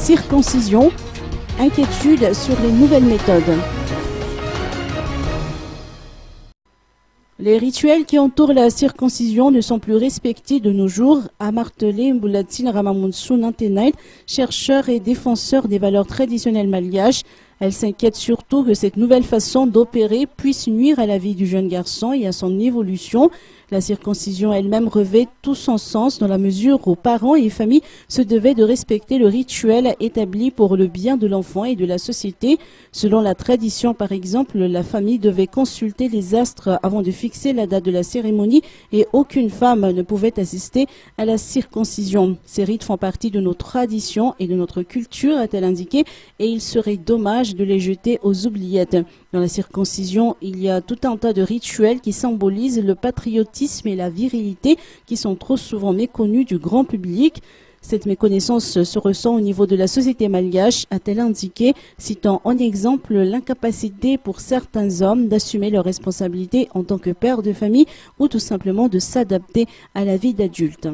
circoncision, inquiétude sur les nouvelles méthodes. Les rituels qui entourent la circoncision ne sont plus respectés de nos jours, a martelé Mboulatsine Ramamounssou Nantenaït, chercheur et défenseur des valeurs traditionnelles malgaches. Elle s'inquiète surtout que cette nouvelle façon d'opérer puisse nuire à la vie du jeune garçon et à son évolution. La circoncision elle-même revêt tout son sens dans la mesure où parents et familles se devaient de respecter le rituel établi pour le bien de l'enfant et de la société. Selon la tradition, par exemple, la famille devait consulter les astres avant de fixer la date de la cérémonie et aucune femme ne pouvait assister à la circoncision. Ces rites font partie de nos traditions et de notre culture, a-t-elle indiqué, et il serait dommage de les jeter aux oubliettes. Dans la circoncision, il y a tout un tas de rituels qui symbolisent le patriotisme et la virilité qui sont trop souvent méconnus du grand public. Cette méconnaissance se ressent au niveau de la société malgache, a-t-elle indiqué, citant en exemple l'incapacité pour certains hommes d'assumer leurs responsabilités en tant que père de famille ou tout simplement de s'adapter à la vie d'adulte.